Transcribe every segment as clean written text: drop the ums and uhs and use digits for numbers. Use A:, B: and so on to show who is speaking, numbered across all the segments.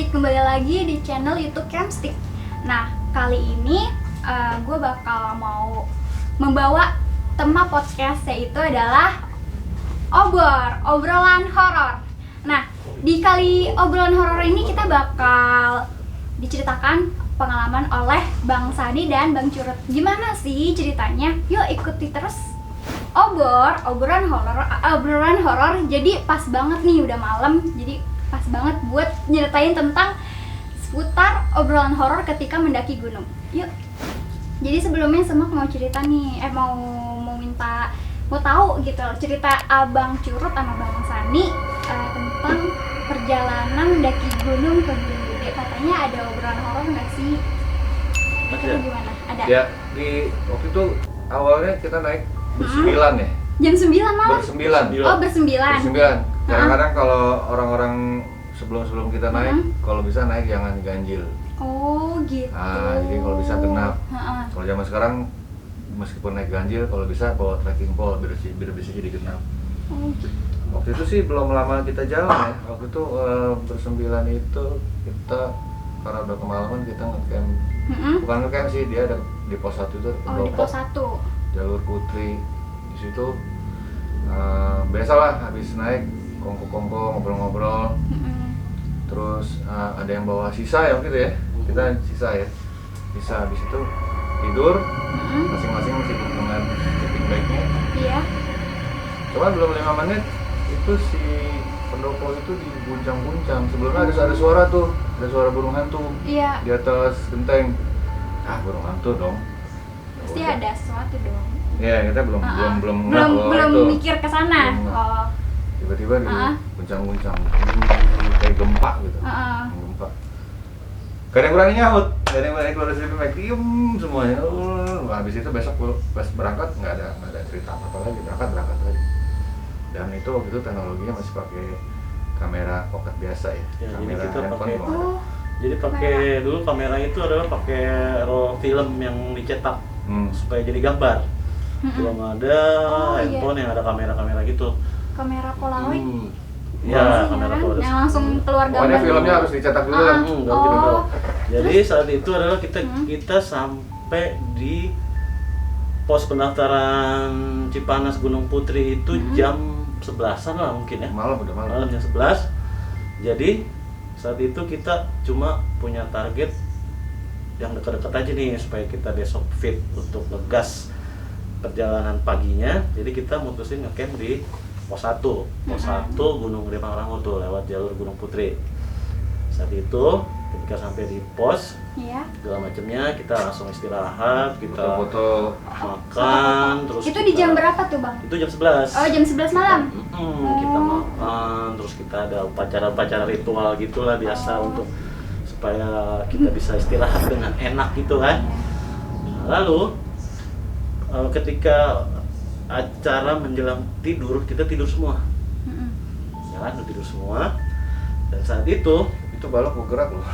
A: Camstick, kembali lagi di channel YouTube Camstick. Nah, kali ini gue bakal mau membawa tema podcast, yaitu adalah obrolan horor. Nah, di kali obrolan horor ini kita bakal diceritakan pengalaman oleh Bang Sani dan Bang Curut. Gimana sih ceritanya? Yuk ikuti terus. Obrolan horor. Jadi pas banget nih, udah malam. Jadi pas banget buat nyeritain tentang seputar obrolan horor ketika mendaki gunung. Yuk. Jadi sebelumnya semua mau cerita nih, mau tahu gitu cerita Abang Curut sama Bang Sani tentang perjalanan mendaki gunung ke Gunung Gede. Katanya ada obrolan horor nggak sih? Itu gimana? Ada?
B: Ya, di waktu itu awalnya kita naik bersembilan ya.
A: Jam 9 malam?
B: Bersembilan.
A: Oh, bersembilan.
B: Kadang-kadang kalau orang-orang sebelum kita naik, kalau bisa naik jangan ganjil.
A: Oh gitu.
B: Nah, jadi kalau bisa genap. Kalau zaman sekarang meskipun naik ganjil, kalau bisa bawa trekking pole biar bisa jadi genap.
A: Oh gitu.
B: Waktu itu sih belum lama kita jalan ya. Waktu itu bersembilan itu kita karena udah kemalaman kita ngecamp. Bukan ngecamp sih, dia ada di pos 1 itu.
A: Oh, di pos 1.
B: Jalur Putri. Di situ biasalah habis naik kongko ngobrol-ngobrol. Terus ada yang bawa sisa ya waktu itu ya. Kita sisa habis itu tidur, masing-masing sibuk dengan sleeping bag-nya.
A: Iya.
B: Cuma belum 5 menit itu si pendopo itu diguncang-guncang. Sebelumnya ada suara tuh, ada suara burung hantu.
A: Iya.
B: Di atas genteng. Burung hantu dong.
A: Pasti ada sesuatu dong.
B: Iya, kita belum
A: mikir ke sana. Oh.
B: Tiba-tiba diguncang-guncang. Kayak gempa gitu. Gempa. Gak ada yang berani nyaut, gak ada yang berani keluar dari sleeping bag, diem semuanya. Habis itu besok pas berangkat nggak ada cerita apa lagi, berangkat lagi. Dan itu waktu itu teknologinya masih pakai kamera pocket biasa ya. Kamera
C: jadi kita
B: handphone
C: pakai jadi pakai dulu kamera itu adalah pakai roll film yang dicetak supaya jadi gambar. Belum ada handphone yang ada kamera gitu.
A: Kamera Polaroid.
C: Ya, kamera Polaroid.
A: Yang langsung keluar gambar.
B: Pokoknya filmnya harus dicetak dulu kan.
C: Jadi saat itu adalah kita sampai di pos pendaftaran Cipanas Gunung Putri itu jam 11-an lah mungkin ya.
B: Udah malam.
C: Jam 11. Jadi saat itu kita cuma punya target yang dekat-dekat aja nih supaya kita besok fit untuk ngegas perjalanan paginya. Jadi kita mutusin ngecamp di pos 1 Gunung Gede Pangrango tuh lewat jalur Gunung Putri. Saat itu ketika sampai di pos segala macamnya kita langsung istirahat, kita
B: foto
C: makan, terus
A: itu di jam berapa tuh Bang?
C: Itu jam 11.
A: Oh, jam 11 malam?
C: Kita makan, terus kita ada upacara ritual gitulah biasa untuk supaya kita bisa istirahat dengan enak gitu kan. Lalu ketika acara menjelang tidur, kita tidur semua. Tidur semua. Dan saat itu
B: balok bergerak loh.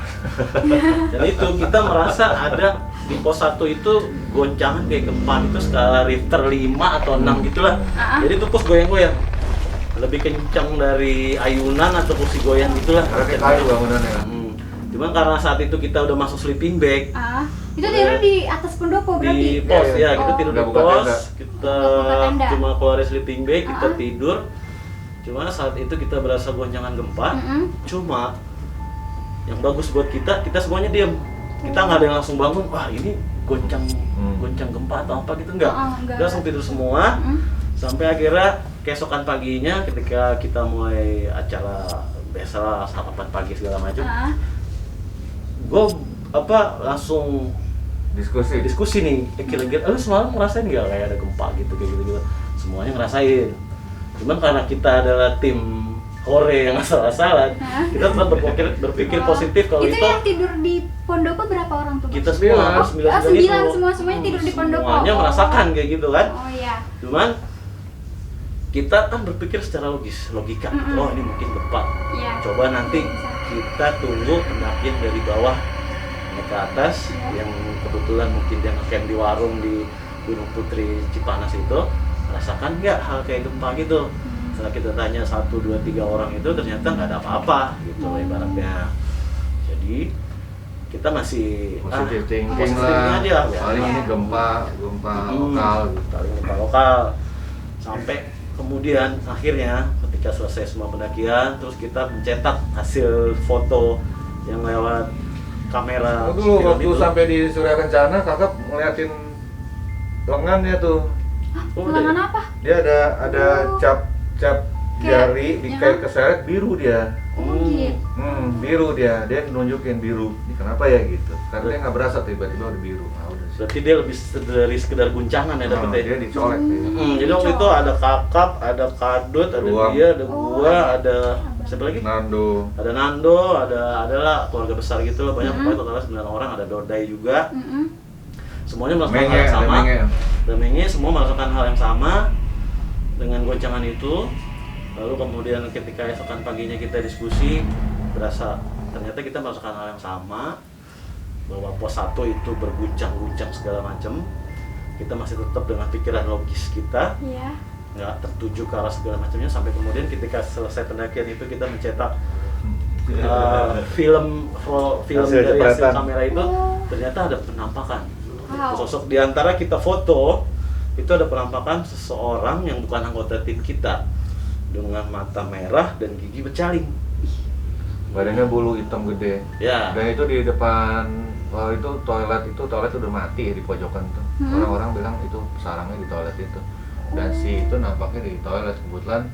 C: Dan itu kita merasa ada di pos 1 itu goncangan kayak gempa itu skala Richter 5 atau 6 gitulah. Jadi itu pos goyang-goyang. Lebih kencang dari ayunan atau kursi goyang gitulah.
B: Karena kayu bangunannya.
C: Cuman karena saat itu kita udah masuk sleeping bag.
A: Itu tidur di atas pendopo berarti?
C: Di pos ya, kita tidur di pos. Kita cuma keluarin sleeping bag, kita tidur. Cuma saat itu kita berasa goncangan gempa. Cuma yang bagus buat kita semuanya diam. Kita nggak ada yang langsung bangun. Wah ini goncang gempa atau apa gitu nggak. Kita langsung tidur semua. Sampai akhirnya keesokan paginya ketika kita mulai acara biasa sarapan pagi segala macam. Gue langsung diskusi nih kira-kira lu semalam ngerasain nggak kayak ada gempa gitu kayak gitu semuanya ngerasain. Cuman karena kita adalah tim hore yang asal-asalan, kita tetap berpikir positif kalau itu.
A: Itu yang tidur di pendopo berapa orang tuh?
C: Kita semua
A: 9 semuanya tidur di pendopo.
C: Semuanya merasakan kayak gitu kan.
A: Oh iya.
C: Cuman kita kan berpikir secara logika. Oh ini mungkin gempa. Coba nanti kita tunggu pendakian dari bawah naik ke atas yang kebetulan mungkin dia ngecamp di warung di Gunung Putri Cipanas itu, merasakan nggak hal kayak gempa gitu. Setelah kita tanya 1, 2, 3 orang itu ternyata nggak ada apa-apa gitu ibaratnya. terjadi, kita masih
B: positive thinking
C: positive
B: lah,
C: aja,
B: paling ini gempa lokal gitu.
C: paling gempa lokal. Sampai kemudian akhirnya ketika selesai semua pendakian, terus kita mencetak hasil foto yang lewat kamera.
B: Dulu waktu
C: itu.
B: sampai di Surya Kencana, kakak ngeliatin lengannya tuh.
A: Lengan apa?
B: Dia ada cap jari di kayak keseret biru dia.
A: Gitu.
B: Biru dia nunjukin biru. Ini kenapa ya gitu? Karena dia nggak berasa tiba-tiba udah biru.
C: Berarti dia lebih dari sekedar guncangan ya dapetnya.
B: Dia dicolek.
C: Jadi waktu itu ada kakap, ada kadut, ada dia, ada gua, ada siapa lagi?
B: Nando.
C: Ada Nando, adalah keluarga besar gitu loh, banyak pokoknya totalnya 9 orang, ada Dodai juga. Semuanya melakukan hal yang sama. Dan Menge semua melakukan hal yang sama dengan goncangan itu. Lalu kemudian ketika esokan paginya kita diskusi, berasa ternyata kita merasakan hal yang sama, bahwa pos 1 itu berguncang-guncang segala macam. Kita masih tetap dengan pikiran logis kita, nggak tertuju ke arah segala macamnya, sampai kemudian ketika selesai pendakian itu kita mencetak film dari hasil kamera itu, ternyata ada penampakan. Sosok di antara kita foto itu ada penampakan seseorang yang bukan anggota tim kita, dengan mata merah dan gigi bercaling.
B: Badannya bulu hitam gede.
C: Ya.
B: Dan itu di depan toilet udah mati di pojokan tuh. Orang-orang bilang itu sarangnya di toilet itu. Dan si itu nampaknya di toilet. Kebetulan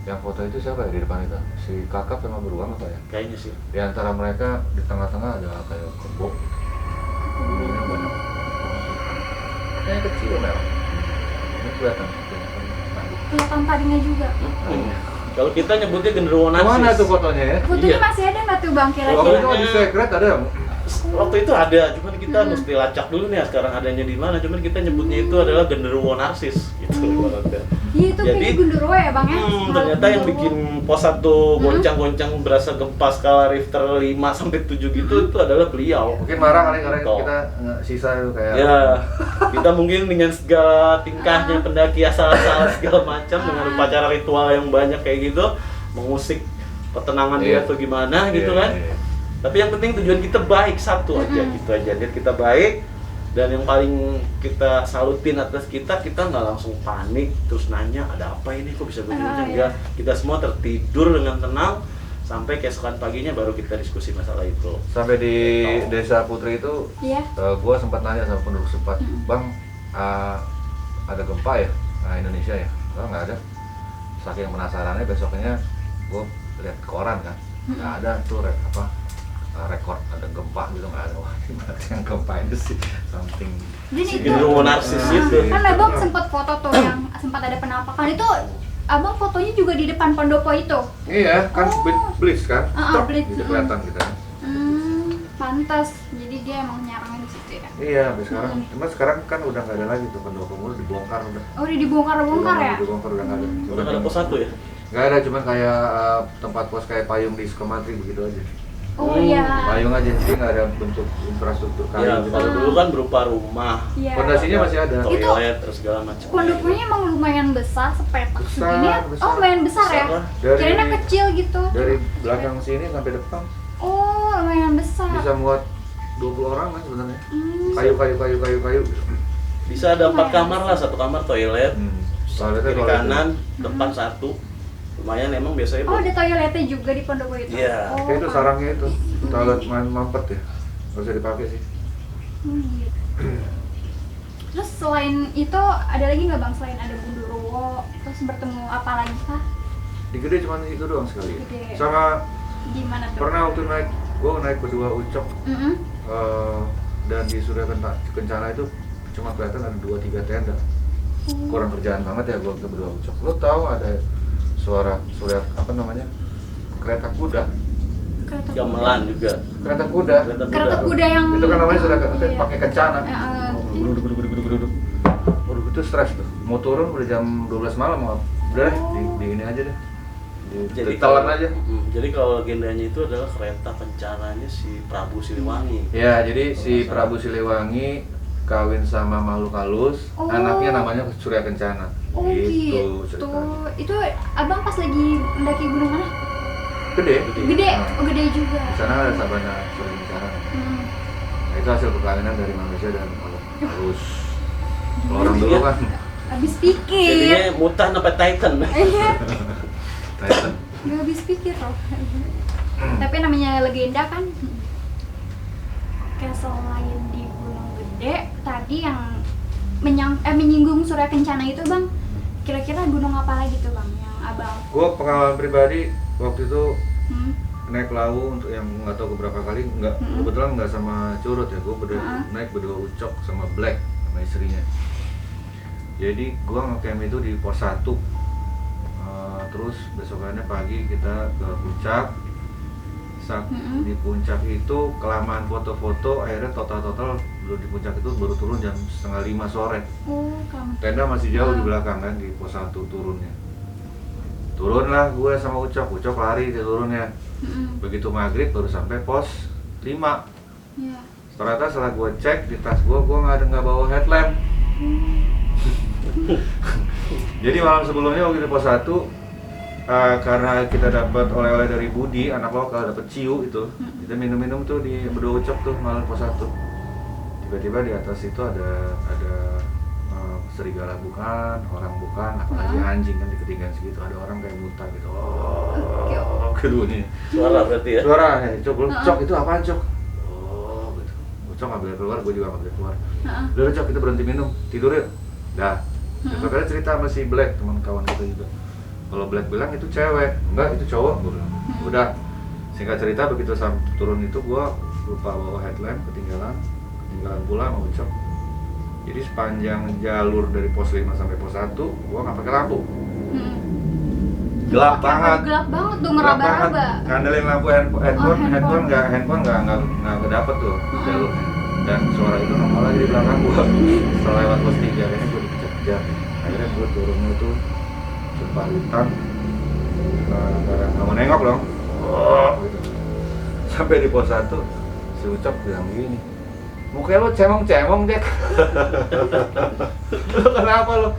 B: yang foto itu siapa ya di depan itu? Si kakak sama beruang apa ya?
C: Kayaknya sih.
B: Di antara mereka di tengah-tengah ada kayak kebo. Bulunya banyak. Kayaknya kecil memang. Ini kelihatan.
A: Kelihatan tadinya juga.
C: Kalau kita nyebutnya genderuwo narsis.
B: Mana tuh fotonya ya?
A: Fotonya masih ada nggak tuh Bang
B: Waktu
A: kira-kira?
B: itu di secret ada.
C: Waktu itu ada, cuman kita mesti lacak dulu nih sekarang adanya di mana. Cuman kita nyebutnya itu adalah genderuwo narsis gitu.
A: Iya itu
C: Jadi,
A: kayak genderuwo ya Bang ya?
C: ternyata yang bikin pos 1 goncang-goncang berasa gempa skala Richter 5 sampai 7 gitu itu adalah beliau.
B: Mungkin marah kali karena kita sisa itu kayak.
C: Ya, kita mungkin dengan segala tingkahnya pendaki asal-asal segala macam dengan upacara ritual yang banyak kayak gitu, mengusik petenangan dia atau gimana gitu kan. Tapi yang penting tujuan kita baik satu aja gitu aja. Lihat kita baik, dan yang paling kita salutin atas kita nggak langsung panik terus nanya ada apa ini kok bisa begini enggak. Kita semua tertidur dengan tenang sampai keesokan paginya baru kita diskusi masalah itu.
B: Sampai di Desa Putri itu, gue sempat nanya sama penduduk setempat, Bang, ada gempa ya? Indonesia ya? Oh, nggak ada. Saking penasarannya besoknya gue lihat koran kan, nggak ada tuh rekor ada gempa gitu, nggak ada. Wah, gimana yang gempa itu sih something.
A: Jadi itu
C: genderuwo narsis itu.
A: kan Abang sempat foto tuh yang sempat ada penampakan itu. Abang fotonya juga di depan pendopo itu?
B: Iya, kan blitz kan?
A: Blitz.
B: Jadi kelihatan kita.
A: Pantas. Jadi dia emang nyarangnya di situ ya?
B: Iya, sampai sekarang. Cuma sekarang kan udah nggak ada lagi tuh pendopo, udah dibongkar udah.
A: Oh, udah dibongkar ya?
B: Dibongkar udah nggak ada.
C: Udah ada pos 1 ya?
B: Nggak ada, cuma kayak tempat pos kayak payung di Sukamantri begitu aja.
A: Oh iya.
B: Payung aja, jadi nggak ada bentuk infrastruktur kayu.
C: Ya,
B: Gitu.
C: kalau dulu kan berupa rumah,
B: Fondasinya masih ada.
C: toilet terus segala macam.
A: Pendoponya emang lumayan besar, sepetak segini ya?
B: Besar.
A: Oh, lumayan besar ya? Kirain kecil gitu.
B: Dari belakang sini sampai depan
A: Oh, lumayan besar.
B: bisa muat 20 orang kan sebenarnya. Kayu.
C: Bisa ada 4 kamar lah, 1 kamar toilet,
B: Toiletnya
C: kiri kanan, depan 1. Lumayan emang biasanya.
A: Oh, ada toiletnya juga di pendopo itu?
C: Iya.
A: Oh,
B: itu sarangnya itu. Toilet mampet ya. Nggak bisa dipakai sih.
A: Gitu. Terus selain itu ada lagi nggak Bang, selain ada Genderuwo, terus bertemu apa lagi kah?
B: Di Gede cuma itu doang sekali.
A: Gede.
B: Sama
A: Gimana tuh?
B: pernah waktu gue naik berdua Ucok, dan di Surya Kencana itu cuma kelihatan ada 2-3 tenda. Kurang kerjaan banget ya gue berdua Ucok. Lo tahu ada suara apa namanya, kereta kuda?
C: Gamelan juga.
B: Kereta kuda.
A: Kereta kuda yang
B: itu kan namanya sudah
A: iya.
B: pakai kencana.
C: Duduk.
B: Waduh, itu stres tuh. Mau turun udah jam 12 malam, udah deh, di ini aja deh.
C: Jadi
B: telan aja.
C: Jadi kalau legendanya itu adalah kereta kencananya si Prabu Siliwangi.
B: Ya, jadi si Prabu Siliwangi kawin sama makhluk halus, anaknya namanya Surya Kencana.
A: Oh gitu.
B: Ceritanya.
A: Itu Abang pas lagi mendaki gunung mana?
B: Gede.
A: Gede, oh gede juga.
B: Di sana ada sabana sering sekarang. Nah, itu hasil perkawinan dari manusia dan makhluk halus. Kalau orang dulu kan
A: Habis pikir.
C: Jadinya mutan apa Titan?
A: Iya.
B: Titan.
A: Gak habis pikir loh. Tapi namanya legenda kan. Oke, selain di Gunung Gede, tadi yang menyinggung Surya Kencana itu Bang, kira-kira gunung apa lagi tuh Bang yang Abang?
B: Gua pengalaman pribadi waktu itu naik Lawu untuk yang nggak tahu beberapa kali, kebetulan nggak sama Curut ya, gua naik berdua Ucok sama Black sama istrinya. Jadi gua ngecamp itu di pos 1. Terus besokannya pagi kita ke puncak. Di puncak itu kelamaan foto-foto, akhirnya total di puncak itu baru turun jam 4:30 sore. Tenda masih jauh di belakang kan, di pos 1 turunnya. Turunlah gue sama Ucok lari dia turunnya. Begitu maghrib baru sampai pos 5. Ternyata setelah gue cek di tas gue nggak bawa headlamp. Jadi malam sebelumnya waktu di pos 1, karena kita dapat oleh-oleh dari Budi, anak lokal, dapat ciu itu, kita minum-minum tuh di berdua Ucok tuh malam pos 1. Tiba-tiba di atas itu ada serigala bukan, orang bukan, apalagi anjing kan di ketinggian segitu, ada orang kayak muntah gitu. Keduanya.
C: Suara berarti ya?
B: Suara, Cok itu apaan Cok? Oh gitu. Ucok nggak boleh keluar, gue juga nggak boleh keluar. Udah Cok, kita berhenti minum, tidur yuk. Dah. Besoknya cerita sama si Black, teman kawan kita juga. Kalau Black bilang itu cewek, enggak itu cowok, gue bilang. Udah, singkat cerita begitu turun itu gue lupa bawa headlamp, ketinggalan pula sama Ucok. Jadi sepanjang jalur dari pos 5 sampai pos 1, gue nggak pakai lampu. Gelap banget.
A: Gelap banget tuh, meraba-raba.
B: Ngandelin lampu handphone nggak dapet tuh jalurnya. Dan suara itu nongol lagi di belakang gue. Setelah lewat pos 3, akhirnya gue dikejar-kejar. Akhirnya gue turunnya tuh sumpah hutan, nggak mau nengok dong, gitu. Sampai di pos 1, si Ucok bilang gini, mukanya lo cemong-cemong Jack. Lo kenapa lo?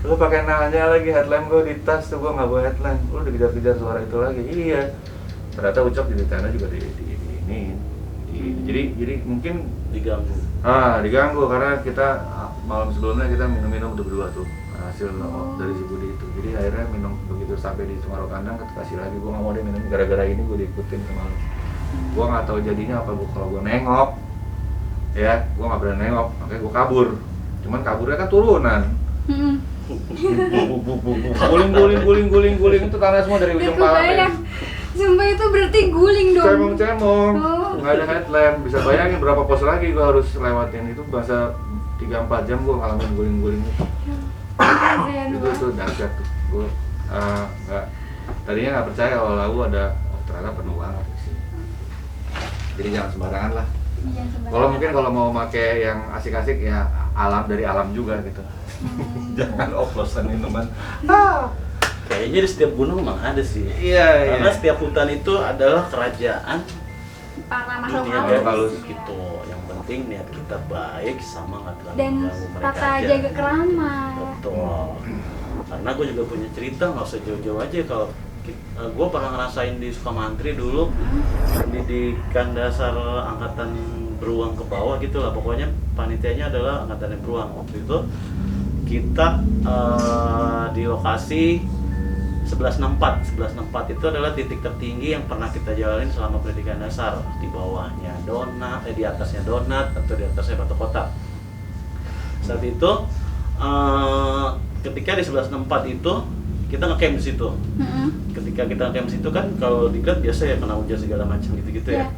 B: Lo pakai nanya lagi headlamp gue di tas tuh, gue nggak bawa headlamp. Lo dikejar-kejar suara itu lagi. Iya. Ternyata Ucok di sana juga jadi mungkin
C: diganggu.
B: Diganggu karena kita malam sebelumnya kita minum-minum berdua tuh. Hasil dari si Budi itu. Jadi akhirnya minum begitu sampai di Semarang Kandang, kasih lagi, gue nggak mau deh minum gara-gara ini gue diikutin sama lo. Gue nggak tahu jadinya apa, kalau gue nengok ya gue nggak berani nengok, makanya gue kabur. Cuman kaburnya kan turunan. Guling itu tanah semua dari ujung kepala.
A: Sumpah itu berarti guling dong.
B: Cemong-cemong, nggak ada headlamp. Bisa bayangin berapa pos lagi gue harus lewatin itu, bahasa 3-4 jam gue ngalamin guling-guling itu. Itu tuh dahsyat tuh. Gue tadinya nggak percaya kalau Lawu ada, ternyata penuh banget sih. Jadi jangan sembarangan lah. Kalau mungkin kalau mau pakai yang asik-asik ya dari alam juga gitu. Jangan oplosan minuman.
C: Kayaknya di setiap gunung memang ada sih.
B: Iya.
C: Karena setiap hutan itu adalah kerajaan
A: para
C: dunia
A: makhluk
C: halus gitu. Yang penting niat kita baik sama nggak terlalu
A: dan
C: mengganggu mereka
A: tata
C: aja.
A: jaga kerama.
C: Betul. Karena gue juga punya cerita, nggak usah jauh-jauh aja. Kalau gue pernah ngerasain di Sukamantri dulu, pendidikan dasar angkatan beruang ke bawah gitu lah. Pokoknya panitianya adalah angkatan beruang. Waktu itu kita di lokasi 1164 itu adalah titik tertinggi yang pernah kita jalanin selama pendidikan dasar. Di bawahnya donat, di atasnya donat, atau di atasnya batu kotak. Saat itu ketika di 1164 itu kita ngecamp di situ. Ketika kita ngecamp di situ kan kalau diklat biasa ya kena hujan segala macam gitu-gitu ya.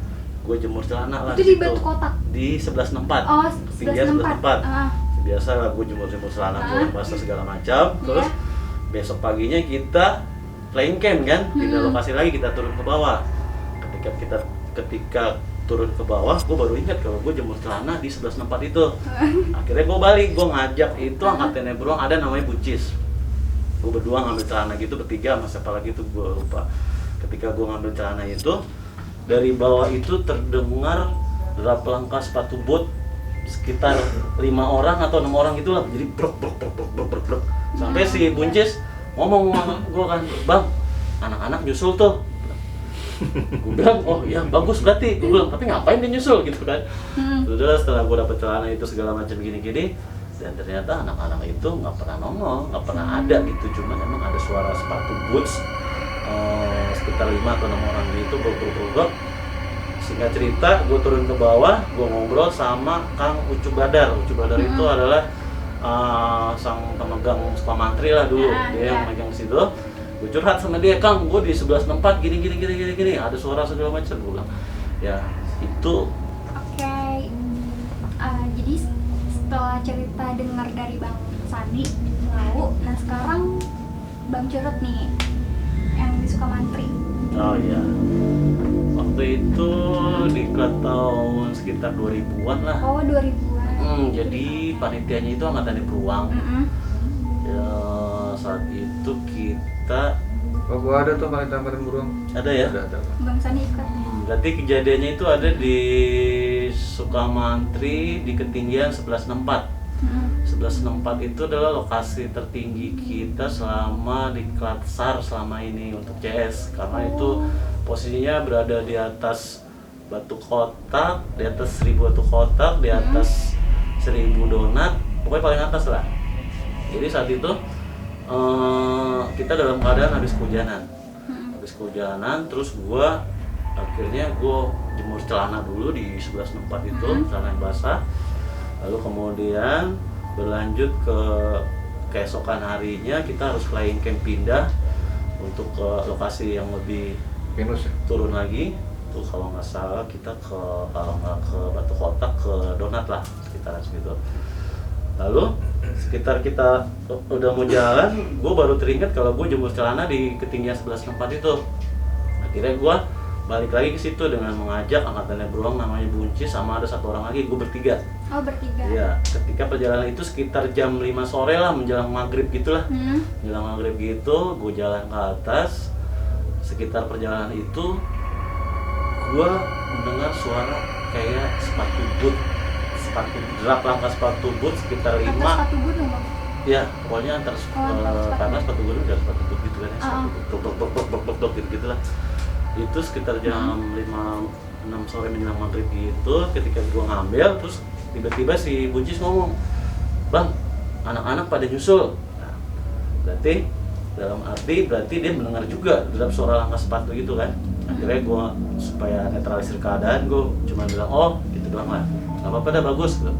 C: Gue jemur celana lah.
A: Itu di batu kotak.
C: Di 1164.
A: Oh,
C: tingginya 1164. Biasa lah gue jemur celana gue basah segala macam. Terus besok paginya kita flying camp kan, pindah lokasi lagi, kita turun ke bawah. Ketika turun ke bawah, gue baru ingat kalau gue jemur celana di 1164 itu. Akhirnya gue balik, gue ngajak itu angkatan beruang, ada namanya Buncis. Gue berdua ngambil celana gitu, bertiga sama siapa lagi itu gue lupa. Ketika gue ngambil celana itu, dari bawah itu terdengar derap langkah sepatu bot sekitar 5 orang atau 6 orang gitu lah, jadi brok. Sampai si Buncis ngomong sama gue kan, bang, anak-anak nyusul tuh. Gue bilang, oh iya bagus berarti. Gue bilang, tapi ngapain dia nyusul gitu kan. Udah setelah gue dapet celana itu segala macam gini-gini, dan ternyata anak-anak itu nggak pernah nongol, nggak pernah ada gitu. Cuma emang ada suara sepatu boots sekitar 5 atau 6 orang gitu, brok. Singkat cerita, gue turun ke bawah, gue ngobrol sama Kang Ucup Badar. Ucup Badar itu adalah sang pemegang Sukamantri lah dulu, dia yang megang situ. Gue curhat sama dia, Kang, gue di 11 tempat gini, ada suara segala macam. Gue bilang, ya itu.
A: Oke. Jadi setelah cerita dengar dari Bang Sandi tahu, nah sekarang Bang Curut nih yang di Sukamantri.
C: Oh iya, waktu itu di tahun sekitar 2000-an lah.
A: Oh 2000-an.
C: Jadi panitianya itu angkatan di Peluang. Ya, saat itu kita
B: gua ada tuh angkatan Beruang.
C: ada ya?
B: Ada.
A: Bang Sandi ikut.
C: Berarti kejadiannya itu ada di Sukamantri di ketinggian 1164. 1164 itu adalah lokasi tertinggi kita selama di Klatsar selama ini untuk CS, karena itu posisinya berada di atas batu kotak, di atas 1000 batu kotak, di atas 1000 donat, pokoknya paling atas lah. Jadi saat itu kita dalam keadaan habis kehujanan, terus gua akhirnya jemur celana dulu di 1164 itu, celana yang basah. Lalu kemudian berlanjut ke keesokan harinya kita harus flying camp pindah untuk ke lokasi yang lebih
B: minus ya?
C: Turun lagi. Tuh kalau nggak salah kita kalau nggak ke batu kotak, ke donat lah sekitaran segitu. Lalu sekitar kita udah mau jalan, gue baru teringat kalau gue jemur celana di ketinggian 1164 itu. Akhirnya gue balik lagi ke situ dengan mengajak angkatannya Beruang namanya Buncis, sama ada satu orang lagi, gue bertiga.
A: Oh bertiga.
C: Iya, ketika perjalanan itu sekitar jam 5 sore lah, menjelang maghrib gitulah. Menjelang maghrib gitu, gue jalan ke atas. Sekitar perjalanan itu, gue mendengar suara kayak sepatu boot, derap langkah sepatu boot sekitar 5.
A: Sepatu gunung Bang?
C: Ya, pokoknya karena sepatu gunung dan sepatu boot gitu kan ya, sepatu boot gitu lah. Itu sekitar jam 5-6 sore menjelang maghrib gitu, ketika gua ngambil, terus tiba-tiba si Buncis ngomong, Bang, anak-anak pada nyusul. Nah, berarti dalam arti dia mendengar juga dalam suara langkah sepatu gitu kan. Akhirnya gua supaya netralisir keadaan, gua cuma bilang, oh gitu doang lah, nggak apa-apa dah, bagus gitu.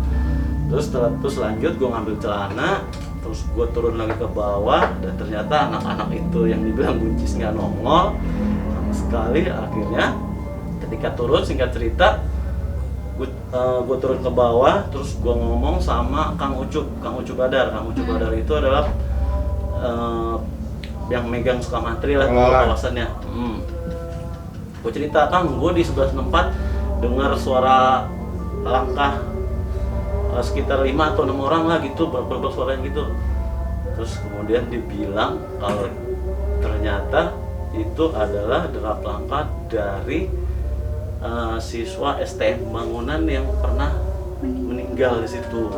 C: Terus lanjut gua ngambil celana, terus gua turun lagi ke bawah, dan ternyata anak-anak itu yang dibilang Buncis nggak nongol sekali. Akhirnya ketika turun, singkat cerita, gue turun ke bawah, terus gue ngomong sama Kang Ucup Badar. Kang Ucup Badar itu adalah yang megang Sukamantri lah kawasannya. Gue cerita, Kang, gue di 1164 dengar suara langkah sekitar 5 atau 6 orang lah gitu, berbagai suara gitu. Terus kemudian dibilang kalau ternyata itu adalah derap langkah dari siswa STM Bangunan yang pernah meninggal di situ.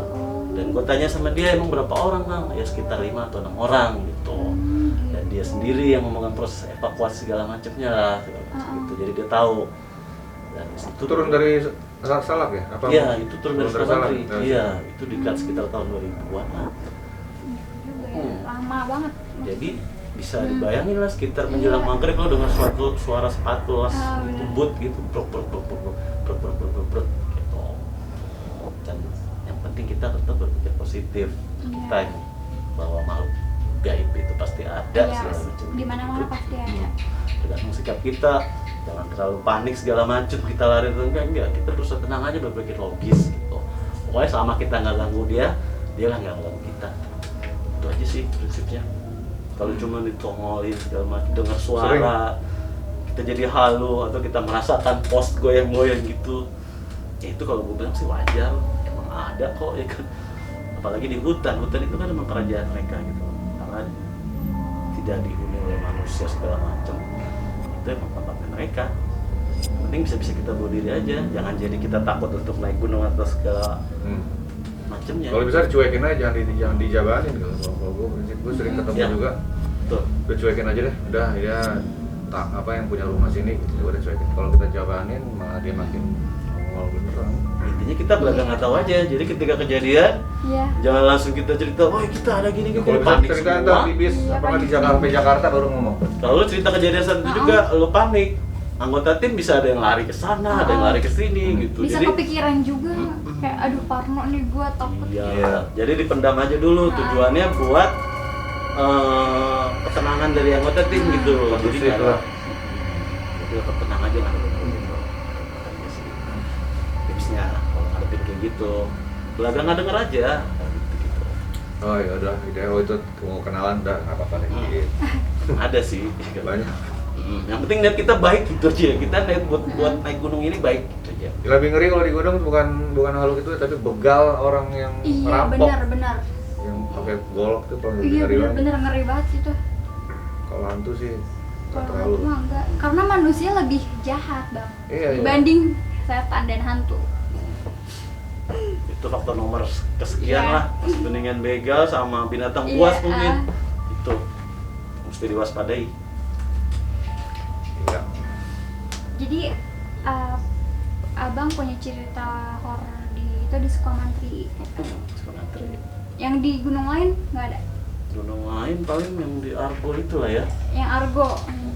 C: Dan gue tanya sama dia, emang berapa orang, Kang? Ya sekitar 5 atau 6 orang gitu. Dan dia sendiri yang memegang proses evakuasi segala macamnya lah gitu. Jadi dia tahu. Dan itu
B: turun dari Salak ya?
C: Iya, itu turun dari Sukamantri. Iya, itu dekat sekitar tahun 2000-an lah.
A: Lama banget.
C: Jadi bisa dibayangin lah, sekitar menjelang maghrib lo dengan suara sepatu boot gitu, brok gitu. Dan yang penting kita tetap berpikir positif. Kita bahwa makhluk gaib itu pasti ada segala macam.
A: Di mana-mana pasti ada.
C: Tergantung sikap kita, jangan terlalu panik segala macam, kita lari enggak, kita berusaha tenang aja, berpikir logis gitu. Pokoknya selama kita nggak ganggu dia nggak ganggu kita. Itu aja sih prinsipnya. Kalau cuma ditongolin segala macam, dengar suara, kita jadi halu atau kita merasakan pos goyang-goyang gitu, ya itu kalau gue bilang sih wajar, emang ada kok ya kan. Apalagi di hutan itu kan emang kerajaan mereka gitu, karena tidak dihuni oleh manusia segala macam, itu emang tempatnya mereka. Penting bisa kita bawa diri aja, jangan jadi kita takut untuk naik gunung atau segala macamnya.
B: Kalau bisa dicuekin aja, jangan dijabanin. Kalau gue sering ketemu juga, udah cuekin aja deh, udah ya apa yang punya rumah sini gitu, coba dicuekin. Kalau kita jabanin malah dia makin ngomong beneran.
C: Intinya kita belaga nggak tahu aja. Jadi ketika kejadian, jangan langsung kita cerita, oh kita ada gini
B: Kalau bisa
C: panik
B: cerita
C: semua.
B: di bis, apa di Jakarta baru ngomong.
C: Kalau lu cerita kejadian saat itu juga, lu panik. Anggota tim bisa ada yang lari ke sana, ada yang lari ke sini gitu.
A: Bisa
C: jadi
A: kepikiran juga, kayak aduh parno nih gue takut.
C: Iya. Jadi dipendam aja dulu. Tujuannya buat ketenangan dari anggota tim gitu. Jadi
B: itulah.
C: Jadi tetap tenang aja lah gitu. Tipsnya kalau ngadepin kayak gitu, belaga nggak denger aja. Gitu.
B: Oh ya udah, itu mau kenalan udah nggak apa-apa deh.
C: Ada sih.
B: Banyak.
C: Yang penting niat kita baik gitu aja. Kita niat buat naik gunung ini baik gitu aja.
B: Lebih ngeri kalau di gunung bukan hal gitu, tapi begal orang yang merampok.
A: Iya benar.
B: Yang pakai golok tuh paling
A: Iya
B: ngeri banget.
A: benar ngeri banget sih tuh.
B: Kalau hantu sih nggak
A: Kalau
B: terlalu.
A: hantu mah enggak, karena manusia lebih jahat bang
B: Iya.
A: dibanding setan dan hantu.
C: Itu faktor nomor kesekian
A: Iya.
C: lah. Mendingan begal sama binatang
A: Iya,
C: buas mungkin. Itu mesti diwaspadai.
B: Iya.
A: Jadi abang punya cerita horor di Sukamantri. Yang di gunung lain nggak ada?
C: Gunung lain paling yang di Argo itu lah ya.
A: Yang Argo.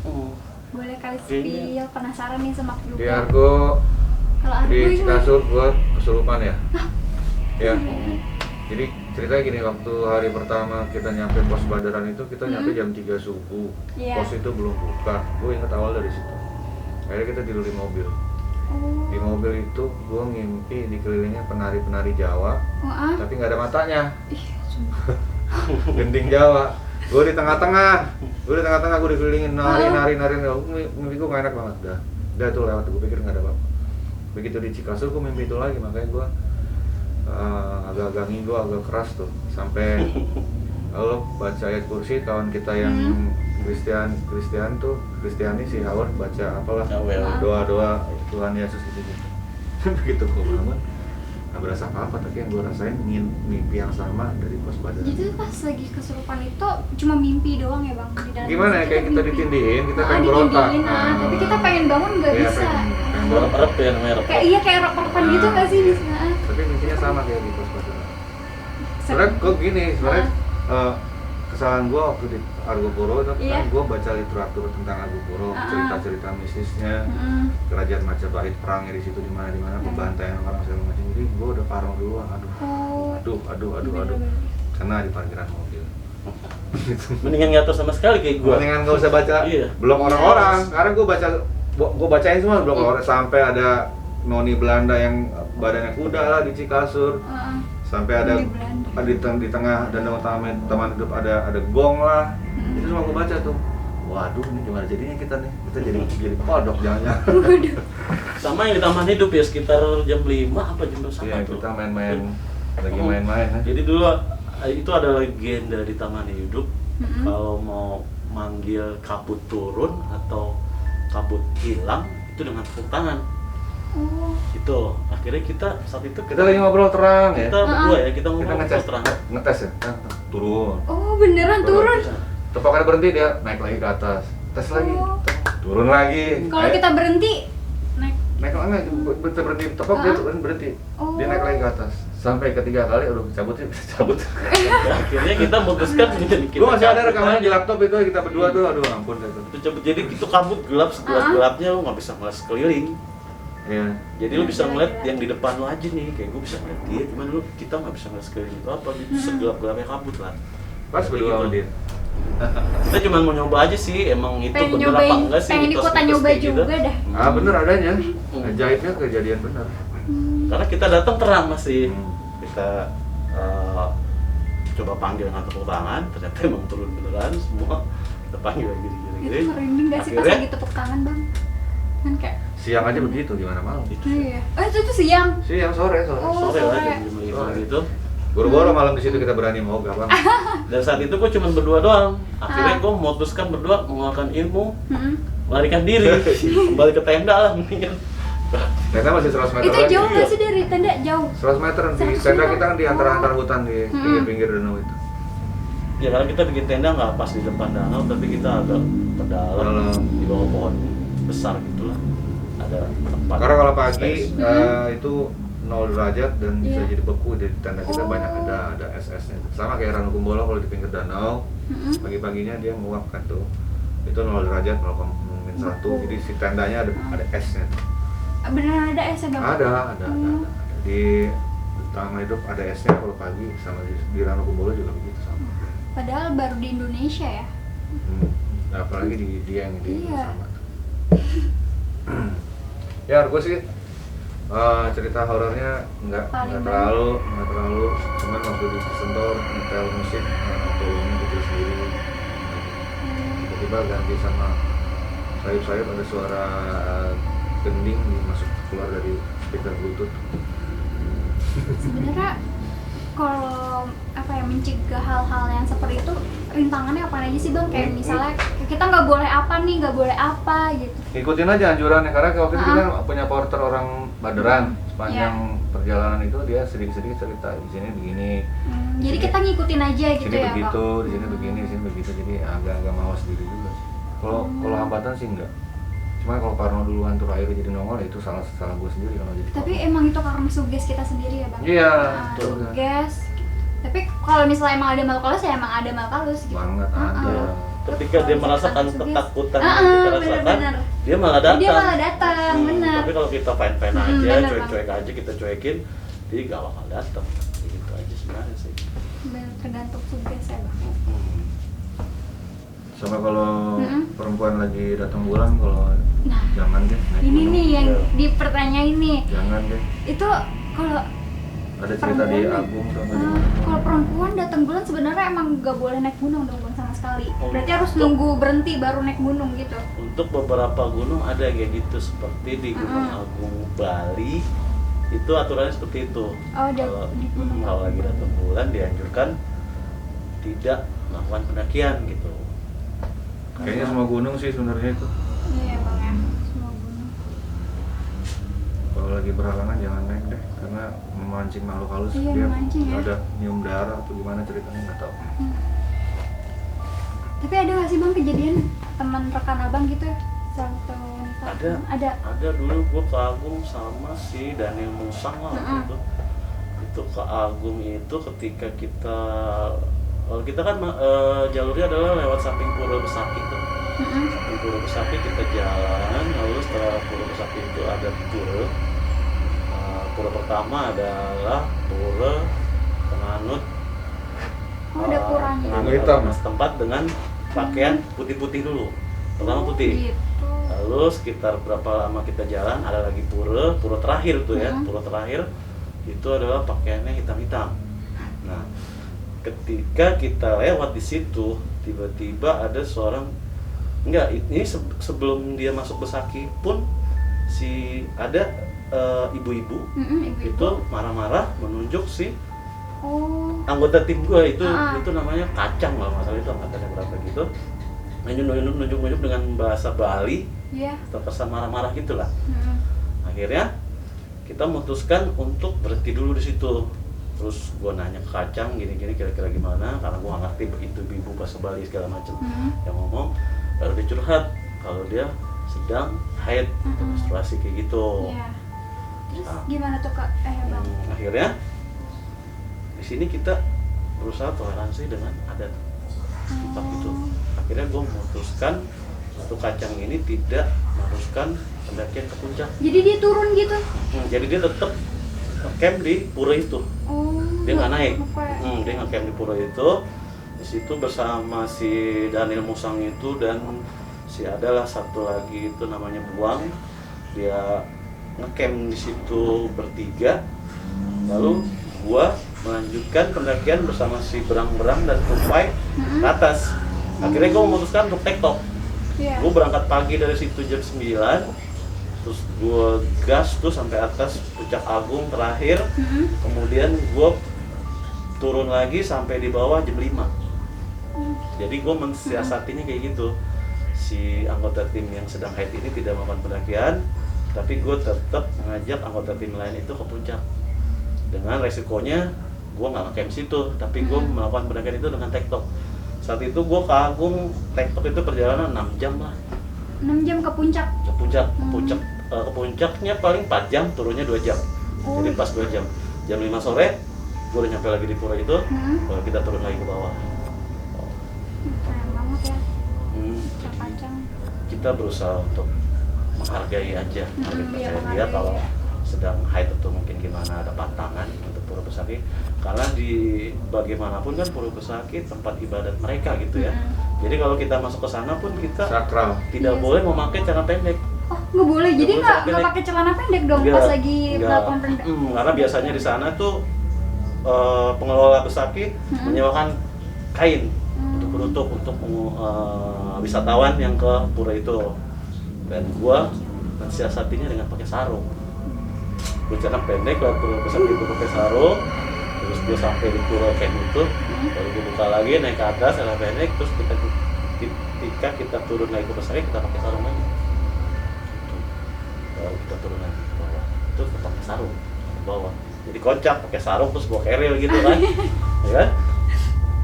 C: Oh.
A: Boleh kali spill, penasaran nih sama juga.
B: Di Argo,
A: Kalau Argo
B: di
A: itu
B: Cikasur gua kesurupan ya. Ya. Jadi ceritanya gini, waktu hari pertama kita nyampe pos Badaran itu kita nyampe jam 3 subuh.
A: Iya.
B: Pos itu belum buka. Gue ingat awal dari situ. Akhirnya kita tidur di mobil.
A: Oh.
B: Di mobil itu gue ngimpi dikelilingnya penari-penari Jawa, tapi nggak ada matanya.
A: Ih, sumpah.
B: Gending Jawa. Gue di tengah-tengah, gue dikelilingin nari. Mimpi gue nggak enak banget. Udah tuh lewat. Gue pikir nggak ada apa-apa. Begitu di Cikasur gue mimpi itu lagi, makanya gue agak-agak ngigo, agak keras tuh. Sampai lo baca ayat kursi, kawan kita yang Kristiani si Howard baca apalah doa Tuhan Yesus gitu. Begitu gue bangun nggak berasa apa-apa, tapi yang gue rasain mimpi yang sama dari pos Badaran.
A: Jadi pas lagi kesurupan itu cuma mimpi doang ya bang? Di dalam
B: Gimana ya, kayak kita
A: mimpi.
B: ditindihin, kita pengen berontak.
A: Tapi kita pengen bangun nggak
B: Iya,
A: bisa.
B: pengen
C: Rep ya namanya rep.
A: Kayak rep-repan gitu nggak sih bisa?
B: Tapi mimpinya sama kayak di pos Badaran. Sebenarnya gue gini, kesalahan gue waktu di Argopuro itu kan gue baca literatur tentang Argopuro, cerita-cerita mistisnya, kerajaan Majapahit perangnya di situ di mana pembantaian orang segala macam. Jadi gue udah parno duluan, aduh, kena di parkiran mobil.
C: Mendingan nggak tahu sama sekali kayak gue.
B: Mendingan nggak usah baca blog orang-orang, karena gue bacain semua blog orang, sampai ada noni Belanda yang badannya kuda lah di Cikasur. Sampai ada di tengah danau taman hidup ada gong lah. Itu semua gue baca tuh. Waduh, ini gimana jadinya kita nih? Kita jadi kodok jangan-jangan.
C: Sama yang di taman hidup ya sekitar jam 5 apa jam 1
B: Iya,
C: tuh.
B: kita main-main lagi main-main.
C: Jadi dulu itu ada legenda di taman hidup. Kalau mau manggil kabut turun atau kabut hilang itu dengan tepuk tangan. Itu akhirnya kita saat itu
B: Kita lagi ngobrol terang ya.
C: kita berdua ya, kita ngobrol
B: ngecas
C: terang.
B: Ngetes ya. Turun.
A: Oh beneran turun?
B: Tepokannya berhenti, dia naik lagi ke atas. Tes lagi. Turun lagi.
A: Kalau kita berhenti
B: naik lagi, berhenti tepok dia berhenti. Dia naik lagi ke atas. Sampai ketiga kali, aduh cabut.
C: Akhirnya kita memutuskan
B: Gue masih ada rekamannya di laptop itu, kita berdua tuh, aduh ampun gitu.
C: Itu cabut, jadi itu kabut gelap, segelap-gelapnya lu nggak bisa ngeliat sekeliling.
B: Iya.
C: Jadi lu bisa ngeliat yang di depan lu aja nih, kayak gue bisa ngeliat dia, cuman kita nggak bisa ngeliat sekeliling itu apa gitu, segelap-gelapnya kabut lah.
B: Pas berdua sama dia.
C: Kita cuma mau nyoba aja sih, emang itu
A: pengen
C: bener apa enggak sih
A: pengen ikutan
C: mitos-mitos
A: nyoba
C: kayak gitu.
A: juga dah.
B: Bener adanya. Ajaibnya kejadian bener.
C: Karena kita datang terang masih. Kita coba panggil dengan tepuk tangan, ternyata emang turun beneran semua. Kita panggil lagi gini-gini.
A: Itu merinding gak sih pas lagi tepuk tangan bang? Kan kayak
B: Siang aja begitu, gimana malam?
A: iya. Itu siang.
B: Siang, sore.
C: Sore lah jam 5 gitu.
B: Buru-buru malam di situ kita berani mau gak bang?
C: Dan saat itu gue cuma berdua doang. Akhirnya gue memutuskan berdua mengeluarkan ilmu, melarikan diri, kembali ke tenda lah mendingan.
B: Tenda masih 100 meter
A: Itu
B: lagi.
A: jauh gak sih dari tenda? Jauh.
B: 100 meter di tenda kita kan di antara hutan di pinggir-pinggir danau itu.
C: Ya karena kita bikin tenda nggak pas di depan danau, tapi kita agak ke dalam di bawah pohon besar gitulah. Ada tempat.
B: Karena kalau pagi itu 0 derajat dan bisa jadi beku di tenda kita banyak ada SS-nya. Sama kayak Ranu Kumbolo kalau di pinggir danau, pagi-paginya dia menguap kan tuh. Itu 0 derajat, 0,1. Jadi si tendanya ada esnya.
A: Beneran ada es ya Bang?
B: Ada. Di Taman Hidup ada esnya kalau pagi, sama di Ranu Kumbolo juga begitu sama.
A: Padahal baru di Indonesia ya.
B: Nah, apalagi di Dieng ini
A: Iya.
B: sama. Ya, gue sih cerita horornya nggak terlalu, cuman waktu di Sentor nyetel musik tolongnya kecil sendiri, tiba-tiba ganti sama sayup-sayup ada suara gending masuk keluar dari speaker Bluetooth.
A: Sebenarnya kalau mencegah hal-hal yang seperti itu rintangannya apa aja sih Bang? Kayak misalnya kita nggak boleh apa gitu.
B: Ikutin aja anjurannya, karena waktu itu kita punya porter orang Baderan sepanjang perjalanan itu dia sedikit-sedikit cerita di sini begini.
A: Jadi kita ngikutin aja gitu
B: sini
A: ya
B: begitu,
A: Bang?
B: di sini begini, di sini begitu, jadi agak mawas diri juga sih. Kalau hambatan sih enggak. Cuma kalau Parno duluan tuh akhirnya jadi nongol, itu salah gue sendiri kalau jadi.
A: Tapi emang itu karena suges kita sendiri ya Bang?
B: Iya, betul.
A: Suges. Tapi kalau misalnya emang ada makhluk halus ya emang ada makhluk halus gitu.
B: Banget ada.
C: Ketika dia merasakan ketakutan yang kita rasakan,
A: bener.
C: dia malah datang.
A: Bener.
C: Tapi kalau kita fine aja, cuek-cuek aja, kita cuekin, dia gak bakal datang. Gitu aja sebenarnya sih.
A: Bener, tergantung suges ya Bang.
B: Sama kalau perempuan lagi datang bulan, kalau jangan deh naik
A: Ini
B: gunung.
A: nih yang dipertanyain nih.
B: Jangan deh.
A: Itu kalau
B: Ada cerita di Agung sama di mana.
A: kalau perempuan datang bulan sebenarnya emang nggak boleh naik gunung dong Bang sama sekali.
C: Oh,
A: Berarti harus nunggu berhenti baru naik gunung gitu.
C: Untuk beberapa gunung ada kayak gitu, seperti di Gunung Agung Bali itu aturannya seperti itu.
A: Oh,
C: Kalau
A: di gunung.
C: kalau lagi datang bulan dianjurkan tidak melakukan pendakian gitu.
B: Kayaknya semua gunung sih sebenarnya itu.
A: Iya Bang ya, semua gunung.
B: Kalau lagi berhalangan jangan naik deh, karena memancing makhluk halus.
A: Iya,
B: Dia
A: memancing ya.
B: ada nyium darah atau gimana ceritanya nggak tahu.
A: Tapi ada nggak sih Bang kejadian teman rekan abang gitu ya? Satu ada.
C: Ada dulu gua ke Agung sama si Daniel Musang lah waktu itu. Itu ke Agung itu ketika kita kalau kita kan jalurnya adalah lewat samping Pura Besaki tuh. Samping Pura Besaki kita jalan, lalu setelah Pura Besaki itu ada pura. Pura pertama adalah Pura Penganut.
A: Ada puranya.
B: Penganut hitam.
C: Tempat dengan pakaian putih-putih dulu. Pertama putih.
A: Gitu.
C: Lalu sekitar berapa lama kita jalan ada lagi pura terakhir tuh ya. Pura terakhir itu adalah pakaiannya hitam-hitam. Nah, ketika kita lewat di situ tiba-tiba ada seorang ini sebelum dia masuk Besaki pun ada ibu-ibu itu marah-marah menunjuk si anggota tim gue itu namanya Kacang lah masalah itu angkatannya berapa gitu, nunjuk dengan bahasa Bali, terkesan marah-marah gitulah. Akhirnya kita memutuskan untuk berhenti dulu di situ. Terus gue nanya ke Kacang gini-gini kira-kira gimana, karena gue gak ngerti itu ibu bahasa Bali segala macam. Yang ngomong baru dia curhat kalau dia sedang haid, menstruasi kayak gitu.
A: Terus gimana tuh Kak? Bang.
C: Akhirnya di sini kita berusaha toleransi dengan adat tempat itu. Akhirnya gue memutuskan untuk Kacang ini tidak meneruskan pendakian ke puncak.
A: Jadi dia turun gitu?
C: Jadi dia tetap camp di pura itu. Dia nggak naik. Dia nggak camp di pura itu. Di situ bersama si Daniel Musang itu dan adalah satu lagi itu namanya Buang. Dia ngecamp di situ bertiga. Lalu gua melanjutkan pendakian bersama si Berang-Berang dan Tupai ke atas. Akhirnya gua memutuskan untuk tektok. Gua berangkat pagi dari situ jam 9. Terus gue gas tuh sampai atas Puncak Agung terakhir, kemudian gue turun lagi sampai di bawah jam 5. Jadi gue mensiasatinya kayak gitu. Si anggota tim yang sedang haid ini tidak melakukan pendakian, tapi gue tetap mengajak anggota tim lain itu ke puncak. Dengan resikonya gue nggak ngecamp situ, tapi gue melakukan pendakian itu dengan tektok. Saat itu gue ke Agung, tektok itu perjalanan 6 jam lah.
A: 6 jam ke puncak?
C: Ke puncaknya paling 4 jam, turunnya 2 jam. Jadi pas 2 jam. Jam 5 sore, gue udah nyampe lagi di pura itu, baru kita turun lagi ke bawah.
A: Keren banget ya.
C: Jadi kita berusaha untuk menghargai aja, percaya dia kalau sedang haid atau mungkin gimana ada pantangan untuk Pura Besaki, karena di bagaimanapun kan Pura Besaki tempat ibadat mereka gitu ya. Jadi kalau kita masuk ke sana pun kita
B: sakral,
C: tidak boleh memakai celana pendek.
A: Oh, nggak boleh. Jadi nggak pakai celana pendek dong pas lagi melakukan pendek.
C: Karena biasanya di sana tuh pengelola Besaki menyewakan kain untuk penutup untuk wisatawan yang ke pura itu. Dan gua mensiasatinya dengan pakai sarung. Gua celana pendek ke Pura Besaki itu pakai sarung. Terus gua sampai di pura kayak itu, baru gua buka lagi naik ke atas celana pendek. Terus ketika kita turun lagi ke Besaki kita pakai sarung lagi. Baru kita turun lagi ke bawah. Itu pakai sarung ke bawah. Jadi kocak pakai sarung terus bawa keril gitu kan. Ya kan?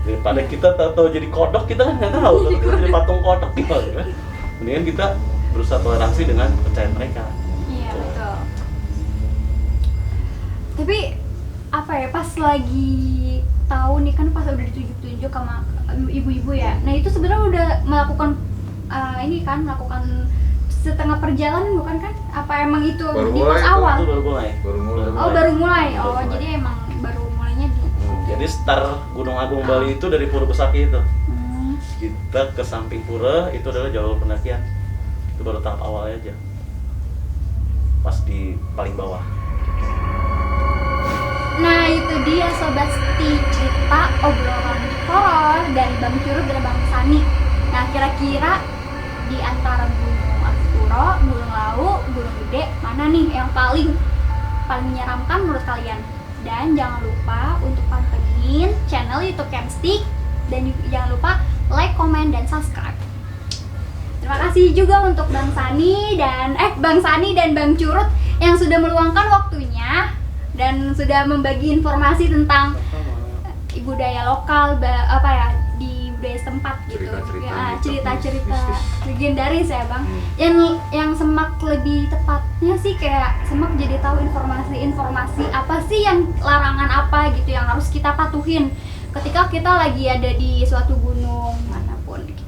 C: Daripada kita tahu jadi kodok, kita kan nggak tahu kalau kita jadi patung kodok gitu kan. Mendingan kita berusaha toleransi dengan kepercayaan mereka.
A: Iya betul. Tapi apa ya, pas lagi tahu nih kan pas udah ditunjuk sama ibu-ibu ya. Nah itu sebenarnya udah melakukan melakukan setengah perjalanan bukan kan? Apa emang itu di pas awal?
C: Itu baru mulai.
A: Jadi emang baru mulainya di.
C: Jadi start Gunung Agung Bali itu dari Pura Besaki itu. Kita ke samping pura itu adalah jalur pendakian. Itu baru tahap awal aja. Pas di paling bawah.
A: Nah itu dia Sobat Seti, cerita obrolan horor dari Bang Curut dan Bang Sani. Nah kira-kira di antara Gunung Aspuro, Gunung Lawu, Gunung Gede, mana nih yang paling menyeramkan menurut kalian? Dan jangan lupa untuk pantengin channel YouTube Campstick dan jangan lupa like, comment, dan subscribe. Terima kasih juga untuk Bang Sani dan Bang Curut yang sudah meluangkan waktunya dan sudah membagi informasi tentang budaya lokal di budaya setempat gitu. Cerita-cerita legendaris ya Bang. Yang Semak lebih tepatnya sih kayak Semak jadi tahu informasi apa sih yang larangan apa gitu yang harus kita patuhin ketika kita lagi ada di suatu gunung manapun gitu.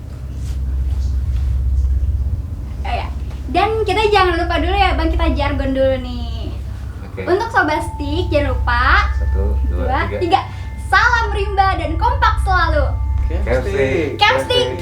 A: Dan kita jangan lupa dulu ya Bang, kita jargon dulu nih. Untuk Sobat Stik jangan lupa 1, 2, 3. Salam rimba dan kompak selalu.
B: Campstick.